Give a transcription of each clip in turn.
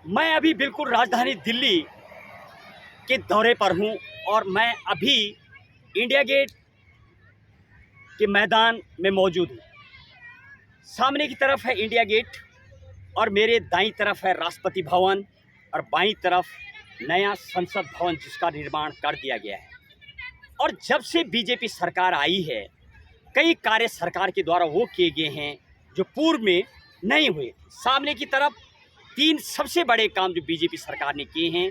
मैं अभी बिल्कुल राजधानी दिल्ली के दौरे पर हूं और मैं अभी इंडिया गेट के मैदान में मौजूद हूं। सामने की तरफ है इंडिया गेट और मेरे दाईं तरफ है राष्ट्रपति भवन और बाईं तरफ नया संसद भवन जिसका निर्माण कर दिया गया है। और जब से बीजेपी सरकार आई है, कई कार्य सरकार के द्वारा वो किए गए हैं जो पूर्व में नहीं हुए। सामने की तरफ 3 सबसे बड़े काम जो बीजेपी सरकार ने किए हैं।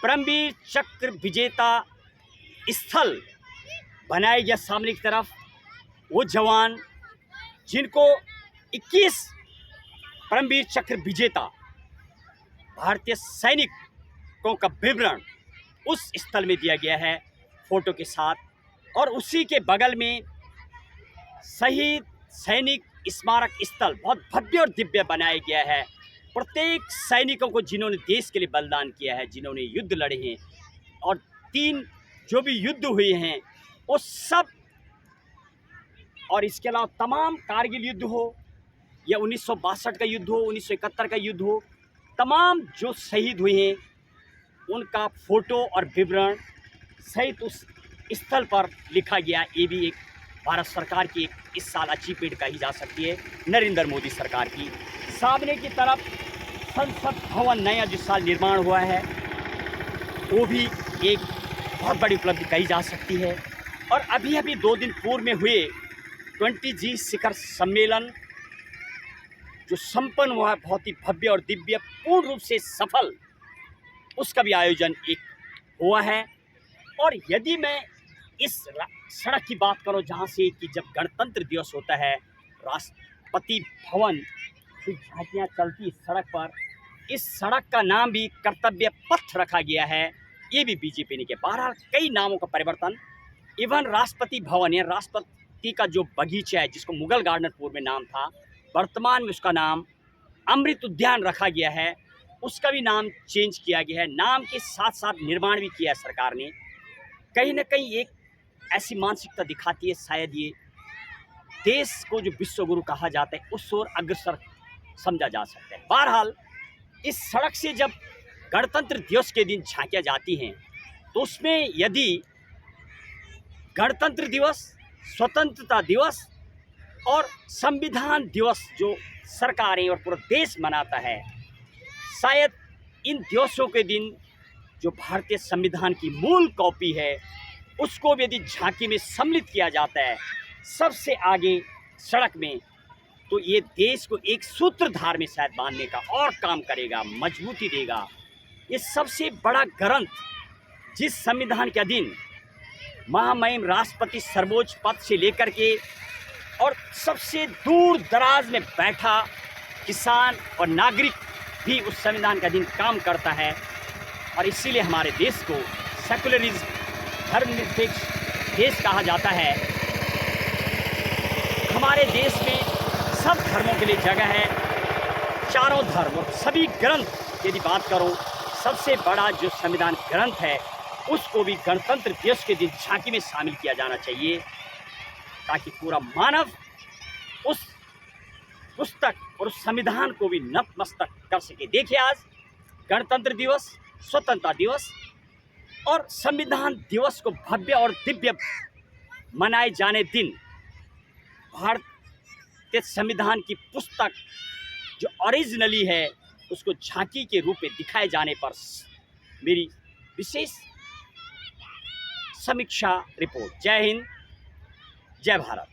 परमवीर चक्र विजेता स्थल बनाया गया सामने की तरफ। वो जवान जिनको 21 परमवीर चक्र विजेता भारतीय सैनिकों का विवरण उस स्थल में दिया गया है फोटो के साथ, और उसी के बगल में शहीद सैनिक स्मारक स्थल बहुत भव्य और दिव्य बनाया गया है। प्रत्येक सैनिकों को जिन्होंने देश के लिए बलिदान किया है, जिन्होंने युद्ध लड़े हैं, और 3 जो भी युद्ध हुए हैं वो सब, और इसके अलावा तमाम कारगिल युद्ध हो या 1962 का युद्ध हो, 1971 का युद्ध हो, तमाम जो शहीद हुए हैं उनका फोटो और विवरण सहित उस स्थल पर लिखा गया। ये भी एक भारत सरकार की इस साल अचीवमेंट कही जा सकती है, नरेंद्र मोदी सरकार की। सामने की तरफ संसद भवन नया जिस साल निर्माण हुआ है वो भी एक बहुत बड़ी उपलब्धि कही जा सकती है। और अभी अभी 2 दिन पूर्व में हुए 20G शिखर सम्मेलन जो संपन्न हुआ है, बहुत ही भव्य और दिव्य, पूर्ण रूप से सफल, उसका भी आयोजन एक हुआ है। और यदि मैं इस सड़क की बात करूं जहां से कि जब गणतंत्र दिवस होता है, राष्ट्रपति भवन से झांकियां चलती इस सड़क पर, इस सड़क का नाम भी कर्तव्य पथ रखा गया है। ये भी बीजेपी ने किया। बहरहाल कई नामों का परिवर्तन, इवन राष्ट्रपति भवन या राष्ट्रपति का जो बगीचा है जिसको मुगल गार्डन पूर्व में नाम था, वर्तमान में उसका नाम अमृत उद्यान रखा गया है। उसका भी नाम चेंज किया गया है। नाम के साथ साथ निर्माण भी किया है सरकार ने। कहीं ना कहीं एक ऐसी मानसिकता दिखाती है, शायद ये देश को जो विश्वगुरु कहा जाता है उस ओर अग्रसर समझा जा सकता है। बहरहाल इस सड़क से जब गणतंत्र दिवस के दिन झांकियां जाती हैं तो उसमें यदि गणतंत्र दिवस, स्वतंत्रता दिवस और संविधान दिवस जो सरकारें और पूरा देश मनाता है, शायद इन दिवसों के दिन जो भारतीय संविधान की मूल कॉपी है उसको भी यदि झांकी में सम्मिलित किया जाता है सबसे आगे सड़क में, तो ये देश को एक सूत्रधार में शायद बांधने का और काम करेगा, मजबूती देगा। ये सबसे बड़ा ग्रंथ जिस संविधान के अधीन महामहिम राष्ट्रपति सर्वोच्च पद से लेकर के और सबसे दूर दराज में बैठा किसान और नागरिक भी उस संविधान के अधीन काम करता है। और इसीलिए हमारे देश को सेकुलरिज्म, धर्मनिरपेक्ष देश कहा जाता है। हमारे देश में सब धर्मों के लिए जगह है, चारों धर्म और सभी ग्रंथ। यदि बात करो, सबसे बड़ा जो संविधान ग्रंथ है उसको भी गणतंत्र दिवस के दिन झांकी में शामिल किया जाना चाहिए, ताकि पूरा मानव उस पुस्तक और उस संविधान को भी नतमस्तक कर सके। देखिए, आज गणतंत्र दिवस, स्वतंत्रता दिवस और संविधान दिवस को भव्य और दिव्य मनाए जाने दिन भारतीय संविधान की पुस्तक जो ओरिजिनली है उसको झांकी के रूप में दिखाए जाने पर मेरी विशेष समीक्षा रिपोर्ट। जय हिंद, जय भारत।